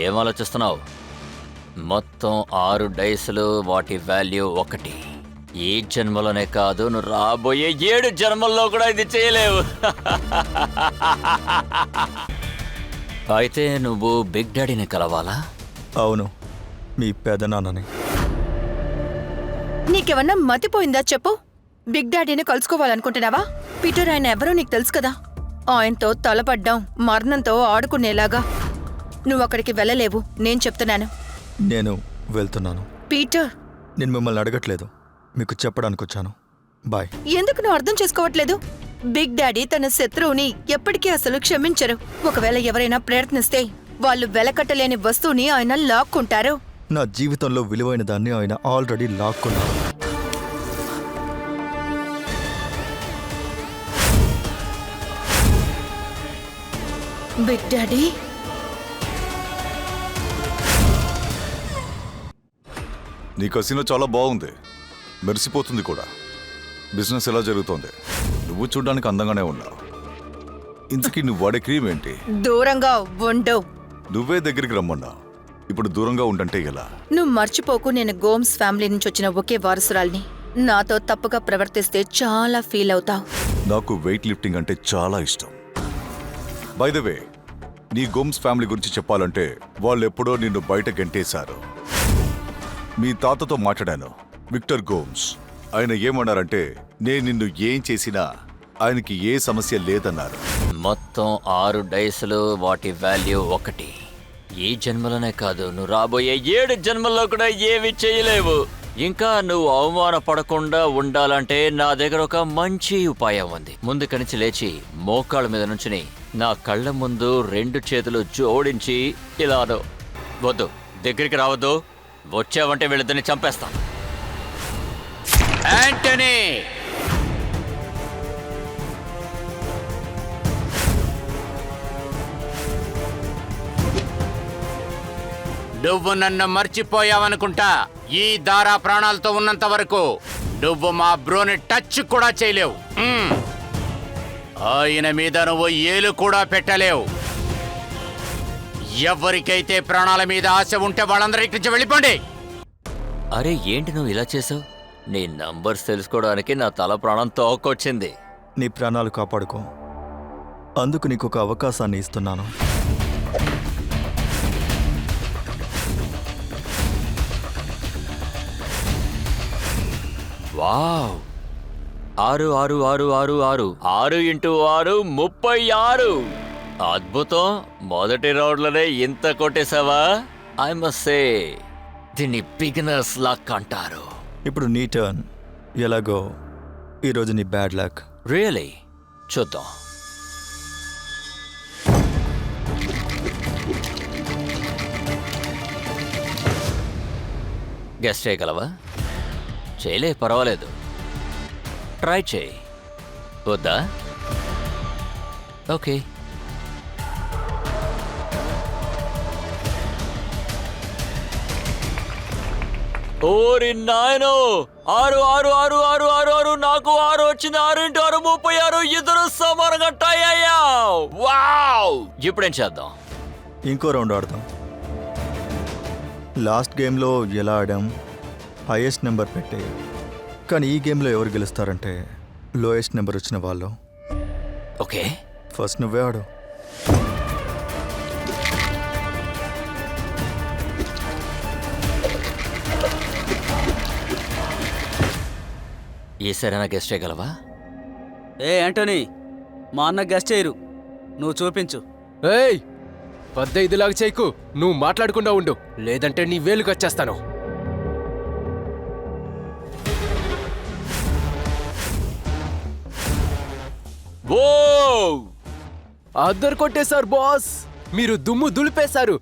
ఏం ఆలోచిస్తున్నావు? మొత్తం 6 డైస్లు, వాటి వాల్యూ 1. ఈ జన్మలోనే కాదు, నువ్వు రాబోయే 7 జన్మల్లో కూడా ఇది చేయలేవు. అయితే నువ్వు బిగ్ డాడీని కలవాలా? అవును, మీ పెదనాన్నని. నీకేమన్నా మతిపోయిందా చెప్పు? బిగ్ డాడీని కలుసుకోవాలనుకుంటున్నావా? పీటర్ ఆయన ఎవరో నీకు తెలుసు కదా. ఆయనతో తలపడ్డాం మరణంతో ఆడుకునేలాగా. నువ్వు అక్కడికి వెళ్ళలేవు, నేను చెప్తున్నాను. నేను వెళ్తున్నాను. పీటర్, నేను మిమ్మల్ని అడగట్లేదు, మీకు చెప్పడానికి వచ్చాను. బాయ్. ఎందుకు నువ్వు అర్థం చేసుకోవట్లేదు? బిగ్ డాడీ తన శత్రువుని ఎప్పటికీ అసలు క్షమించరు. ఒకవేళ ఎవరైనా ప్రయత్నిస్తే వాళ్ళు వెలకట్టలేని వస్తువుని ఆయన లాక్కుంటారు. నా జీవితంలో విలువైన దాన్ని ఆయన ఆల్రెడీ లాక్కున్నారు. బిగ్ డాడీ, నీ కసినో చాలా బాగుంది, మెరిసిపోతుంది కూడా. బిజినెస్ ఎలా జరుగుతోంది? నువ్వు చూడ్డానికి అందంగానే ఉన్నావు. ఇంతకీ నువ్వు వాడే క్రీమ్ ఏంటి? దూరంగా ఉండు. నువ్వే దగ్గరికి రమ్మన్నావు, ఇప్పుడు దూరంగా ఉండంటే ఎలా? నువ్వు మర్చిపోకు, నేను గోమ్స్ ఫ్యామిలీ నుంచి వచ్చిన ఒకే వారసురాల్ని. నాతో తప్పుగా ప్రవర్తిస్తే చాలా ఫీల్ అవుతావు. నాకు వెయిట్ లిఫ్టింగ్ అంటే చాలా ఇష్టం. బై ద వే, నీ గోమ్స్ ఫ్యామిలీ గురించి చెప్పాలంటే వాళ్ళు ఎప్పుడో నిన్ను బయట గెంటేశారు. మీ తాతతో మాట్లాడాను, విక్టర్ గోమ్స్. ఆయన ఏమన్నారంటే నేను నిన్ను ఏం చేసినా ఆయనకి ఏ సమస్య లేదన్నారు. మొత్తం 6 డైస్లు, వాటి వాల్యూ 1. ఈ జన్మలోనే కాదు, నువ్వు రాబోయే 7 జన్మల్లో కూడా ఏవి చేయలేవు. ఇంకా నువ్వు అవమానపడకుండా ఉండాలంటే నా దగ్గర ఒక మంచి ఉపాయం ఉంది. ముందు కనిచి లేచి మోకాళ్ళ మీద నుంచుని నా కళ్ళ ముందు 2 చేతులు జోడించి ఇలానో. వద్దు, దగ్గరికి రావద్దు. వచ్చావంటే వీళ్ళిద్దరిని చంపేస్తాను. యాంటనీ, నువ్వు నన్ను మర్చిపోయావనుకుంటా. ఈ దారా ప్రాణాలతో ఉన్నంత వరకు నువ్వు మా బ్రోని టచ్ కూడా చేయలేవు. ఆయన మీద నువ్వు ఏలు కూడా పెట్టలేవు. ఎవరికైతే ప్రాణాల మీద ఆశ ఉంటే వాళ్ళందరూ ఇక్కడి నుంచి వెళ్ళిపోండి. అరే ఏంటి నువ్వు ఇలా చేసావు? నీ నంబర్స్ తెలుసుకోవడానికి నా తల ప్రాణం తోకొచ్చింది. నీ ప్రాణాలు కాపాడుకో, అందుకు నీకు ఒక అవకాశాన్ని ఇస్తున్నాను. Wow, 6 6 6 6 6 6 into 6 36. అద్భుతం. మొదటి రౌండ్లోనే ఇంత కొట్టేశావా? ఐ మస్ట్ సే దీన్ని బిగినర్స్ లక్ అంటారు. ఇప్పుడు నీ టర్న్. ఎలాగో ఈరోజు నీ బ్యాడ్ లక్. రియలీ? చూద్దాం. గెస్ట్ చేయగలవా? చేయలే, పర్వాలేదు. ట్రై చేయి. వద్దా? ఓకే. ఓరి నాయనో, 6 6 6 6 6 6. నాకు 6 వచ్చింది. 6 ఇంటూ 6 36. ఇద్దరు సమానంగా టై అయ్యా. వావ్! ఇప్పుడేం చేద్దాం? ఇంకో రౌండ్ ఆడదాం. లాస్ట్ గేమ్లో ఎలా ఆడాం? హైయెస్ట్ నెంబర్ పెట్టే. కానీ ఈ గేమ్లో ఎవరు గెలుస్తారంటే లోయెస్ట్ నెంబర్ వచ్చిన వాళ్ళు. ఓకే, ఫస్ట్ నువ్వే ఆడు. ఈసారైనా గెస్ట్ చేయగలవా? ఏ యాంటోనీ, మా అన్న గెస్ట్ చేయరు, నువ్వు చూపించు. ఏయ్, 15 లాగా చేయకు. నువ్వు మాట్లాడకుండా ఉండు, లేదంటే నీ వేలుకు వచ్చేస్తాను. అద్దరు కొట్టేశారు బాస్. మీరు దుమ్ము దులిపేశారు.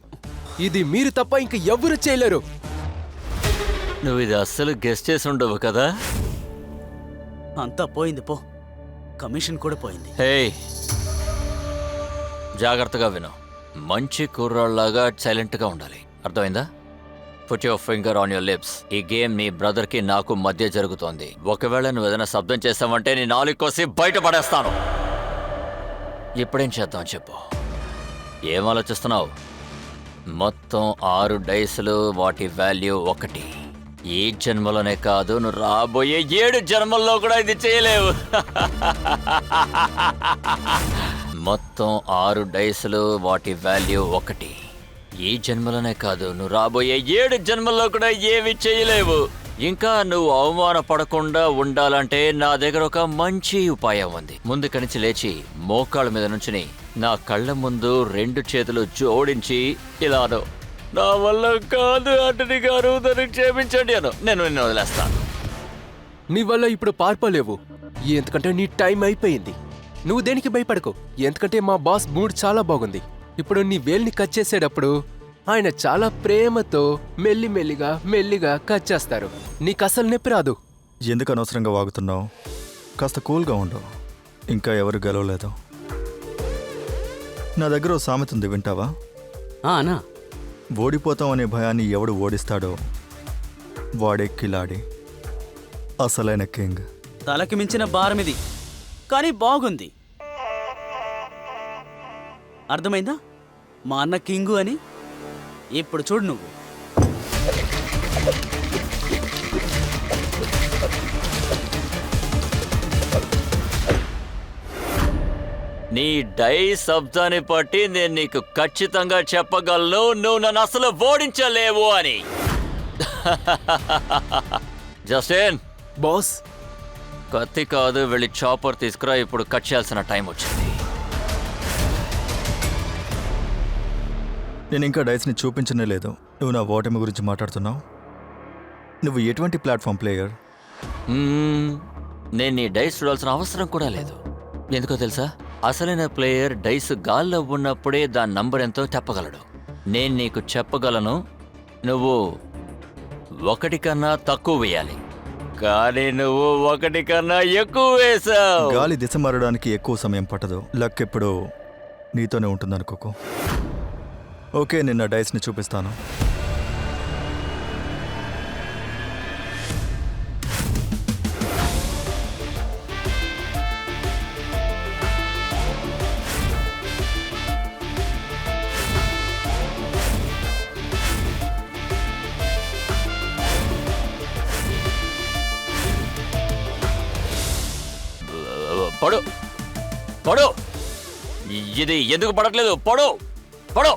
ఇది మీరు తప్ప ఇంక ఎవ్వరు చేయలేరు. నువ్వు ఇది అస్సలు గెస్ట్ చేసి ఉండవు కదా? అంతా పోయింది పో, కమిషన్ కూడా పోయింది. హే, జాగ్రత్తగా విను. మంచి కుర్రాళ్ళలాగా సైలెంట్గా ఉండాలి, అర్థమైందా? Put your finger on your lips. ఈ గేమ్ నీ బ్రదర్కి నాకు మధ్య జరుగుతోంది. ఒకవేళ నువ్వు ఏదైనా శబ్దం చేస్తావంటే నీ నాలుగు కోసి బయటపడేస్తాను. ఇప్పుడేం చేద్దాం చెప్పు? ఏం ఆలోచిస్తున్నావు? మొత్తం 6 డైస్లు వాటి వాల్యూ 1. ఈ జన్మలోనే కాదు, నువ్వు రాబోయే 7 జన్మల్లో కూడా ఇది చేయలేవు. మొత్తం 6 డైస్లు వాటి వాల్యూ 1. ఈ జన్మలోనే కాదు, నువ్వు రాబోయే 7 జన్మల్లో కూడా ఏవి చేయలేవు. ఇంకా నువ్వు అవమానపడకుండా ఉండాలంటే నా దగ్గర ఒక మంచి ఉపాయం ఉంది. ముందు కనిచి లేచి మోకాళ్ళ మీద నుంచుని నా కళ్ళ ముందు 2 చేతులు జోడించి ఇలాను, నా వల్ల కాదు ఆంటనీ గారు, నన్ను క్షమించండి అను. నేను నిన్ను వదిలేస్తాను. నీ వల్ల ఇప్పుడు పారిపోలేవు, ఎందుకంటే నీ టైం అయిపోయింది. నువ్వు దేనికి భయపడకు, ఎందుకంటే మా బాస్ మూడ్ చాలా బాగుంది. ఇప్పుడు నీ వేల్ని కట్ చేసేటప్పుడు ఆయన చాలా ప్రేమతో మెల్లిగా కట్ చేస్తారు. నీకు అసలు నొప్పి రాదు. ఎందుకు అనవసరంగా వాగుతున్నావు? కాస్త కూల్గా ఉండు. ఇంకా ఎవరు గెలవలేదు. నా దగ్గర ఓ సామెత ఉంది, వింటావా? అన్నా, ఓడిపోతాం అనే భయాన్ని ఎవడు ఓడిస్తాడో వాడే కిలాడి, అసలైన కింగ్. తలకి మించిన భారం ఇది, కానీ బాగుంది. అర్థమైందా? మా అన్న కింగు అని. ఇప్పుడు చూడు నువ్వు. నీ డై శబ్దాన్ని బట్టి నేను నీకు ఖచ్చితంగా చెప్పగలను, నువ్వు నన్ను అసలు ఓడించలేవు అని. జస్టిన్, బాస్, కత్తి కాదు, వెళ్ళి చాపర్ తీసుకురా. ఇప్పుడు కట్ చేయాల్సిన టైం వచ్చింది. నేను ఇంకా డైస్ని చూపించనే లేదు. నువ్వు నా ఓటమి గురించి మాట్లాడుతున్నావు. నువ్వు ఎటువంటి ప్లాట్ఫామ్ ప్లేయర్? నేను నీ డైస్ చూడాల్సిన అవసరం కూడా లేదు. ఎందుకో తెలుసా? అసలైన ప్లేయర్ డైస్ గాల్లో ఉన్నప్పుడే దాని నంబర్ ఎంతో చెప్పగలడు. నేను నీకు చెప్పగలను, నువ్వు 1 కన్నా తక్కువ వేయాలి, కానీ నువ్వు 1 కన్నా ఎక్కువ వేసావు. గాలి దిశ మారడానికి ఎక్కువ సమయం పట్టదు. లక్ ఎప్పుడు నీతోనే ఉంటుందనుకోకు. ఓకే, నిన్న డైస్ని చూపిస్తాను. పడు పడు, ఇది ఎందుకు పడట్లేదు? పడు పడు.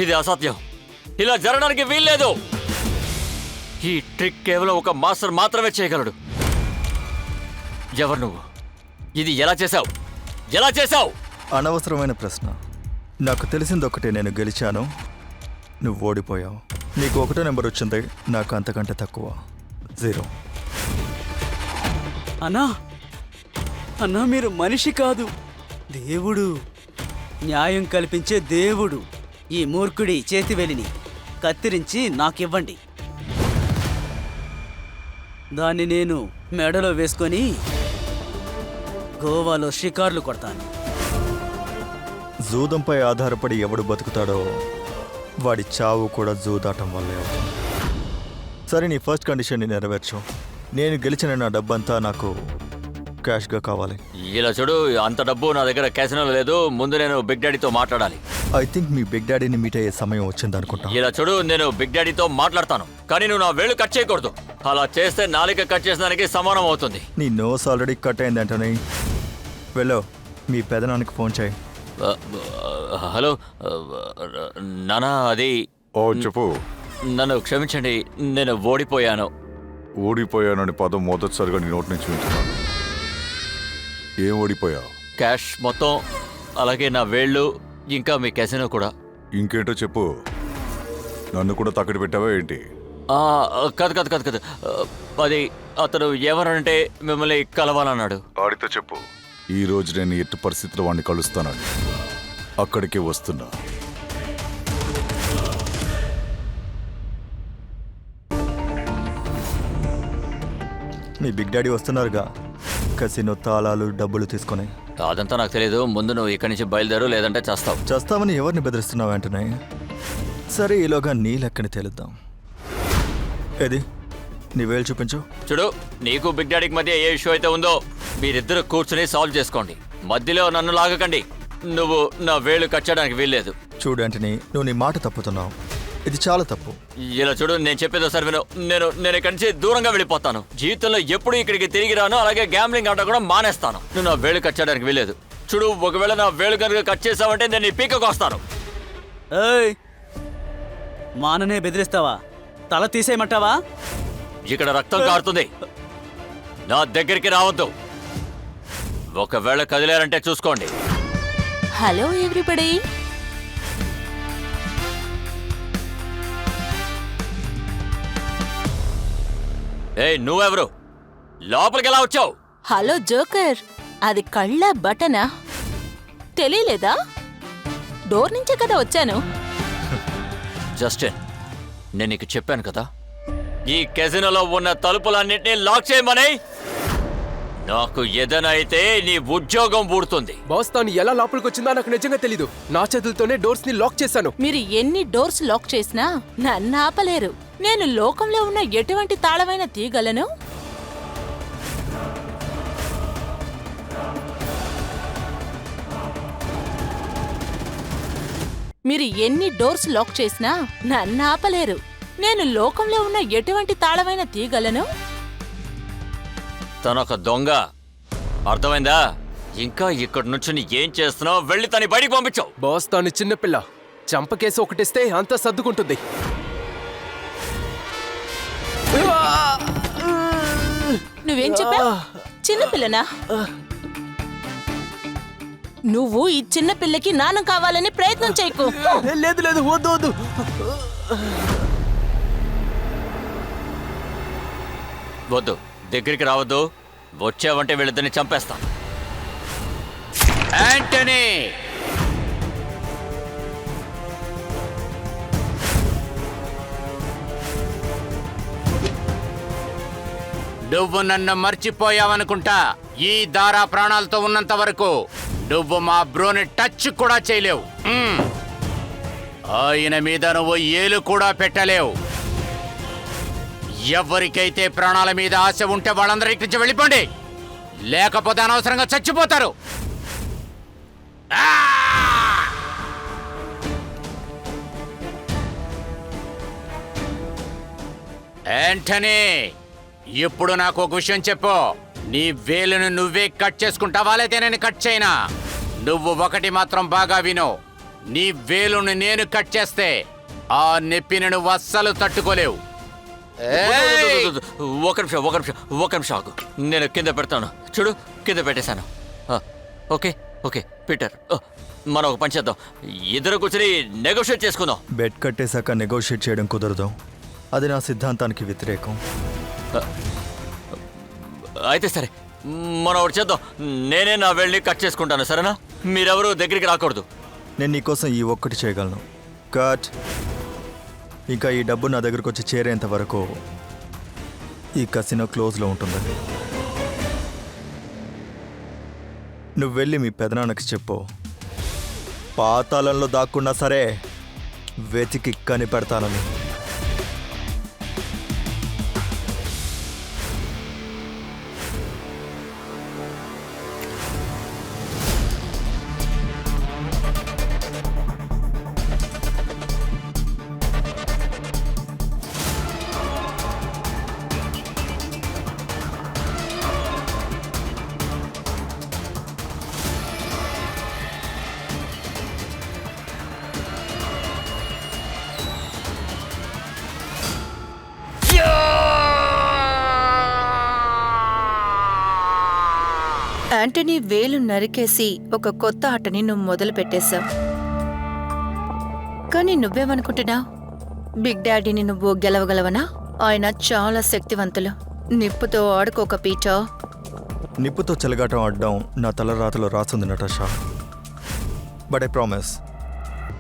ఇది అసాధ్యం. ఇలా జరగడానికి వీల్లేదు. ఈ ట్రిక్ కేవలం ఒక మాస్టర్ మాత్రమే చేయగలడు. ఎవరు నువ్వు? ఇది ఎలా చేశావు? ఎలా చేశావు? అనవసరమైన ప్రశ్న. నాకు తెలిసిందొక్కటే, నేను గెలిచాను, నువ్వు ఓడిపోయావు. నీకు 1 నెంబర్ వచ్చింది, నాకు అంతకంటే తక్కువ, 0. అన్నా, మీరు మనిషి కాదు, దేవుడు. న్యాయం కల్పించే దేవుడు. ఈ మూర్ఖుడి చేతివెలిని కత్తిరించి నాకివ్వండి. దాన్ని నేను మెడలో వేసుకొని గోవాలో షికార్లు కొడతాను. జూదంపై ఆధారపడి ఎవడు బతుకుతాడో వాడి చావు కూడా జూదాటం వల్లే అవుతుంది. సరే, నీ ఫస్ట్ కండిషన్ని నెరవేర్చు. నేను గెలిచిన నా డబ్బంతా నాకు క్యాష్గా కావాలి. ఇలా చూడు, అంత డబ్బు నా దగ్గర క్యాసినోలో లేదు. ముందు నేను బిగ్ డాడీతో మాట్లాడాలి. ఐ థింక్ మీ బిగ్ డాడీని మీట్ అయ్యే సమయం వచ్చింది అనుకుంటా. ఇలా చూడు, నేను బిగ్ డాడీతో మాట్లాడతాను, కానీ నువ్వు నా వేళ్ళు కట్ చేయకూడదు. అలా చేస్తే నాలిక కట్ చేసిన దానికి సమానం అవుతుంది. నీ నోస్ ఆల్రెడీ కట్ అయింది అంటనే. వెళ్ళు, మీ పెదనానికి ఫోన్ చేయి. హలో నానా, అది చెప్పు. నన్ను క్షమించండి, నేను ఓడిపోయాను. ఓడిపోయానని పదం మొదటిసారిగా నీ నోటి నుంచి వింటున్నాను. ఏం ఓడిపోయావు? క్యాష్ మొత్తం, అలాగే నా వేళ్ళు, ఇంకా మీ క్యాసినో కూడా. ఇంకేంటో చెప్పు. నన్ను కూడా తాకట్టు పెట్టావా ఏంటి? కాదు కాదు కాదు కాదు, అది అతను ఎవరంటే మిమ్మల్ని కలవాలన్నాడు. ఆడితో చెప్పు, ఈ రోజు నేను ఎట్టి పరిస్థితుల్లో వాడిని కలుస్తానని. అక్కడికే వస్తున్నా. మీ బిగ్ డాడీ వస్తున్నారుగా, కసినో తాళాలు డబ్బులు తీసుకొని. అదంతా నాకు తెలియదు. ముందు నువ్వు ఇక్కడి నుంచి బయలుదేరు, లేదంటే చేస్తావు. చేస్తామని ఎవరిని బెదిరిస్తున్నావు వెంటనే? సరే, ఈలోగా నీ లెక్కని తేలుద్దాం. ఏది నీ వేలు చూపించు. చూడు, నీకు బిగ్ డాడీకి మధ్య ఏ ఇష్యూ అయితే ఉందో మీరిద్దరు కూర్చుని సాల్వ్ చేసుకోండి. మధ్యలో నన్ను లాగకండి. నువ్వు నా వేలు కట్ చేయడానికి వీల్లేదు. చూడు యాంటనీ, నువ్వు నీ మాట తప్పుతున్నావు. ఇది చాలా తప్పు. ఇలా చూడు, నేను చెప్పేది ఒకసారి విను. నేను ఇక్కడి నుంచి దూరంగా వెళ్ళిపోతాను. జీవితంలో ఎప్పుడు ఇక్కడికి తిరిగి రాను. అలాగే గ్యాంబ్లింగ్ ఆట కూడా మానేస్తాను. నువ్వు నా వేలు కట్ చేయడానికి వీల్లేదు. చూడు, ఒకవేళ నా వేలు కనుక కట్ చేసావంటే నేను నీ పీకకు వస్తాను. ఏయ్, మా అన్ననే బెదిరిస్తావా? తల తీసేయమంటావా? ఇక్కడ రక్తం కారుతుంది. నా దగ్గరికి రావద్దు. ఒకవేళ కదిలారంటే చూసుకోండి. Hello everybody. ఏయ్, నువ్వెవరు? లోపలికి ఎలా వచ్చావు? హలో జోకర్, అది కళ్ళ బటనా? తెలియలేదా? డోర్ నుంచే కదా వచ్చాను. జస్టిన్, నేను నీకు చెప్పాను కదా, ఈ కెసినోలో ఉన్న తలుపులన్నింటినీ లాక్ చేయమని. నాకు ఏదైనా అయితే నీ ఉద్యోగం ఊడుతుంది. బాస్, తాను ఎలా లోపలికి వచ్చిందో నాకు నిజంగా తెలీదు. నా చేతులతోనే డోర్స్ ని లాక్ చేశాను. మీరు ఎన్ని డోర్స్ లాక్ చేసినా నన్ను ఆపలేరు. నేను లోకంలో ఉన్న ఎటువంటి తాళమైన తీగలను మీరు ఎన్ని డోర్స్ లాక్ చేసినా నన్ను ఆపలేరు. నేను లోకంలో ఉన్న ఎటువంటి తాళమైన తీగలను తనొక దొంగ, అర్థమైందా? ఇంకా ఇక్కడి నుంచి ఏం చేస్తున్నావు? వెళ్ళి తని బయటికి పంపించావు. బాస్, తాను చిన్నపిల్ల. చంపకేసి ఒకటిస్తే అంతా సర్దుకుంటుంది. నువ్వేం చెప్పావు? చిన్నపిల్లనా? నువ్వు ఈ చిన్న పిల్లకి నాన్న కావాలని ప్రయత్నం చేయకు. లేదు లేదు, వద్దు వద్దు. వద్దు, దగ్గరికి రావద్దు. వచ్చావంటే వీళ్ళిద్దరిని చంపేస్తాను. యాంటనీ, నువ్వు నన్ను మర్చిపోయావనుకుంటా. ఈ దారా ప్రాణాలతో ఉన్నంత వరకు నువ్వు మా బ్రోని టచ్ కూడా చేయలేవు. ఆయన మీద నువ్వు ఏలు కూడా పెట్టలేవు. ఎవరికైతే ప్రాణాల మీద ఆశ ఉంటే వాళ్ళందరూ ఇక్కడి నుంచి వెళ్ళిపోండి, లేకపోతే అనవసరంగా చచ్చిపోతారు. యాంటనీ, ఇప్పుడు నాకు ఒక విషయం చెప్పు. నీ వేలును నువ్వే కట్ చేసుకుంటావా, లేతే నేను కట్ చేయనా? నువ్వు ఒకటి మాత్రం బాగా విను. నీ వేలును నేను కట్ చేస్తే ఆ నొప్పిని నువ్వు అస్సలు తట్టుకోలేవు. ఒక నిమిషం ఆగు. నేను కింద పెడతాను. చూడు, కింద పెట్టేశాను. ఓకే ఓకే పీటర్, మనం ఒక పని చేద్దాం. ఇద్దరు కూర్చొని నెగోషియేట్ చేసుకుందాం. బెడ్ కట్టేశాక నెగోషియేట్ చేయడం కుదరదు. అది నా సిద్ధాంతానికి వ్యతిరేకం. అయితే సరే, మనం ఒకటి చేద్దాం. నేనే నా వెళ్ళి కట్ చేసుకుంటాను, సరేనా? మీరెవరూ దగ్గరికి రాకూడదు. నేను నీకోసం ఈ ఒక్కటి చేయగలను. కట్. ఇంకా ఈ డబ్బు నా దగ్గరకు వచ్చి చేరేంత వరకు ఈ కసినో క్లోజ్లో ఉంటుంది. నువ్వు వెళ్ళి మీ పెదనాన్నకి చెప్పు, పాతాళంలో దాక్కున్నా సరే వెతికి కనిపెడతానని. యాంటనీ వేలు నరికేసి ఒక కొత్త ఆటని నువ్వు మొదలు పెట్టేశావు. కానీ నువ్వేమనుకుంటున్నావు? బిగ్ డాడీని నువ్వు గెలవగలవనా? ఆయన చాలా శక్తివంతులు. నిప్పుతో ఆడుకోక పీటర్. నిప్పుతో చెలగాటం ఆడడం నా తలరాతలో రాసుంది నటాషా. బట్ ఐ ప్రామిస్,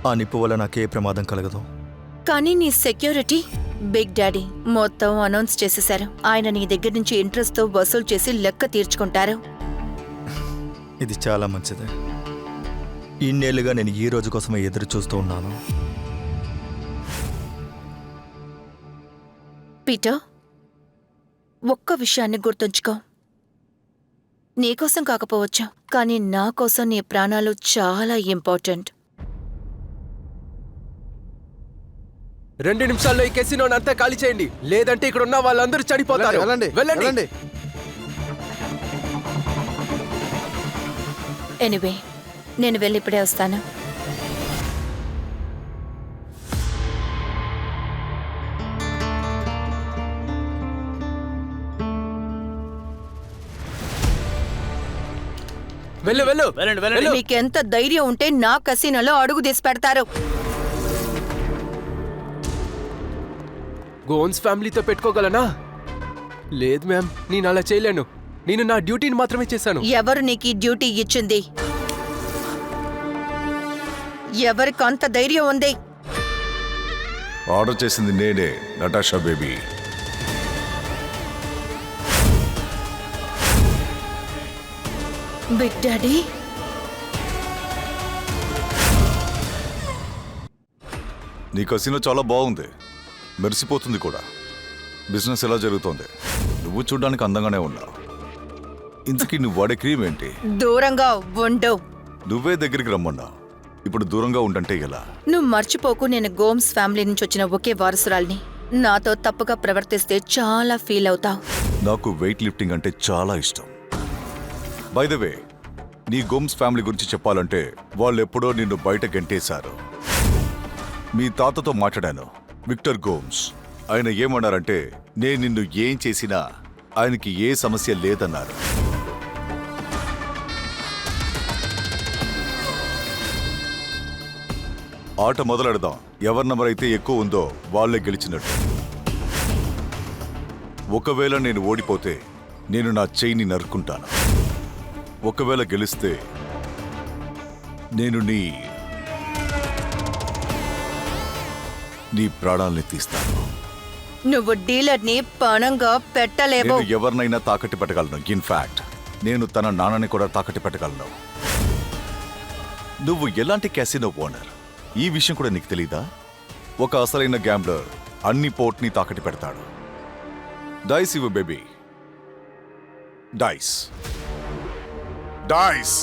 ఆ నిప్పు వల్ల నాకే ప్రమాదం కలగదు. కానీ నీ సెక్యూరిటీ బిగ్ డాడీ మొత్తం అనౌన్స్ చేసేశారు. ఆయన నీ దగ్గర నుంచి ఇంట్రెస్ట్తో వసూలు చేసి లెక్క తీర్చుకుంటారు. ఇది చాలా మంచిది. ఇన్నేళ్లుగా నేను ఈ రోజు కోసమే ఎదురు చూస్తూ ఉన్నాను. పీటర్, ఒక్క విషయాన్ని గుర్తుంచుకో. నీకోసం కాకపోవచ్చు, కానీ నా కోసం నీ ప్రాణాలు చాలా ఇంపార్టెంట్. 2 నిమిషాల్లో ఈ కెసినోని అంతా ఖాళీ చేయండి, లేదంటే ఇక్కడ ఉన్న వాళ్ళందరూ చనిపోతారు. వెళ్ళండి. ఎనీవే, నేను వెళ్ళి ఇప్పుడే వస్తాను. వెళ్ళు. వెళ్ళండి. మీకెంత ధైర్యం ఉంటే నా కసినోలో అడుగు తీసి పెడతారు? గోన్స్ ఫ్యామిలీతో పెట్టుకోగలనా? లేదు మ్యామ్, నేను అలా చేయలేను. నేను నా డ్యూటీని మాత్రమే చేశాను. ఎవరు నీకు ఈ డ్యూటీ ఇచ్చింది? ఎవరికి అంత ధైర్యం ఉంది? ఆర్డర్ చేసింది నేనే, నటాషా బేబీ. బిగ్ డాడీ, నీ కసినో చాలా బాగుంది, మెరిసిపోతుంది కూడా. బిజినెస్ ఎలా జరుగుతోంది? నువ్వు చూడ్డానికి అందంగానే ఉన్నావు. ఇంతకీ నువ్వు వాడే క్రీమ్ ఏంటి? దూరంగా ఉండు. నువ్వే దగ్గరికి రమ్మన్నావు, ఇప్పుడు దూరంగా ఉండంటే ఎలా? నువ్వు మర్చిపోకు, నేను గోమ్స్ ఫ్యామిలీ నుంచి వచ్చిన ఒకే వారసురాల్ని. నాతో తప్పుగా ప్రవర్తిస్తే చాలా ఫీల్ అవుతావు. నాకు వెయిట్ లిఫ్టింగ్ అంటే చాలా ఇష్టం. బై ద వే, నీ గోమ్స్ ఫ్యామిలీ గురించి చెప్పాలంటే వాళ్ళెప్పుడో నిన్ను బయట గెంటేశారు. మీ తాతతో మాట్లాడాను, విక్టర్ గోమ్స్. ఆయన ఏమన్నారంటే నేను నిన్ను ఏం చేసినా ఆయనకి ఏ సమస్య లేదన్నారు. ఆట మొదలెడదాం. ఎవరి నంబర్ అయితే ఎక్కువ ఉందో వాళ్ళే గెలిచినట్టు. ఒకవేళ నేను ఓడిపోతే నేను నా చెయ్యిని నరుక్కుంటాను. ఒకవేళ గెలిస్తే నేను నీ ప్రాణాల్ని తీస్తాను. నువ్వు డీలర్ని పణంగా పెట్టలేవు. నేను ఎవరినైనా తాకట్టు పెట్టగలను. ఇన్ఫాక్ట్ నేను తన నాన్నని కూడా తాకట్టు పెట్టగలను. నువ్వు ఎలాంటి క్యాసినో ఓనర్, ఈ విషయం కూడా నీకు తెలీదా? ఒక అసలైన గ్యాంబ్లర్ అన్ని పోర్ట్ని తాకట్టు పెడతాడు. డైస్ ఇవ్వు బేబీ, డైస్. డైస్.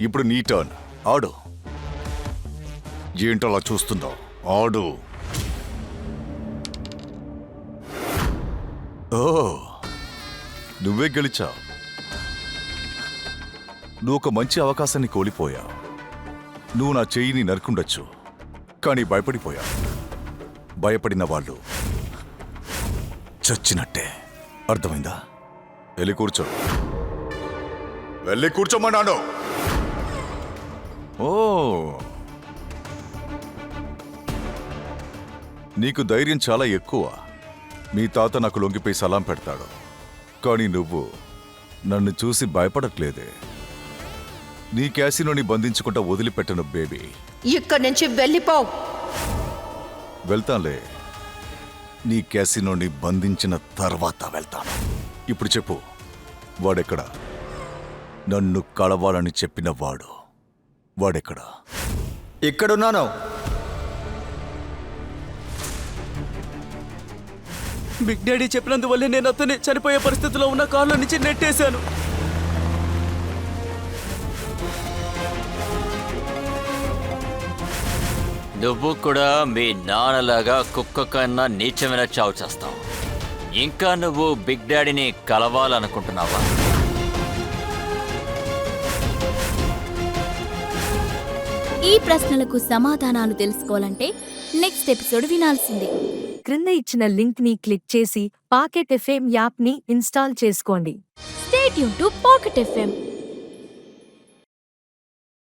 ఇప్పుడు నీ టర్న్. ఆడు. ఏంటో అలా చూస్తున్నావు? ఆడు. ఓ, నువ్వే గెలిచావు. నువ్వు ఒక మంచి అవకాశాన్ని కోల్పోయావు. నువ్వు నా చెయ్యిని నరుకుండొచ్చు, కానీ భయపడిపోయావు. భయపడిన వాళ్ళు చచ్చినట్టే. అర్థమైందా? వెళ్ళి కూర్చో. వెళ్ళి కూర్చోమన్నాను. ఓ, నీకు ధైర్యం చాలా ఎక్కువ. మీ తాత నాకు లొంగిపోయి సలాం పెడతాడు, కానీ నువ్వు నన్ను చూసి భయపడట్లేదే. నీ క్యాసినోని బంధించుకుంటా వదిలిపెట్టను బేబీ. ఇక్కడి నుంచి వెళ్ళిపో. వెళ్తానులే, నీ క్యాసినోని బంధించిన తర్వాత వెళ్తాను. ఇప్పుడు చెప్పు, వాడెక్కడా? నన్ను కలవాలని చెప్పిన వాడెక్కడా? ఇక్కడున్నాను. బిగ్ డాడీ చెప్పినందువల్లే నేను అతన్ని చనిపోయే పరిస్థితిలో ఉన్న కారులో నుంచి నెట్టేశాను. నువ్వు కూడా మీ నాన్నలాగా కుక్క కన్నా నీచమైన చావు చేస్తావు. ఇంకా నువ్వు బిగ్ డాడీని కలవాలనుకుంటున్నావా? ఈ ప్రశ్నలకు సమాధానాలు తెలుసుకోవాలంటే నెక్స్ట్ ఎపిసోడ్ వినాల్సిందే. క్రింద ఇచ్చిన లింక్ ని క్లిక్ చేసి పాకెట్ ఎఫ్ఎం యాప్ ని ఇన్స్టాల్ చేసుకోండి. Stay tune to pocket FM.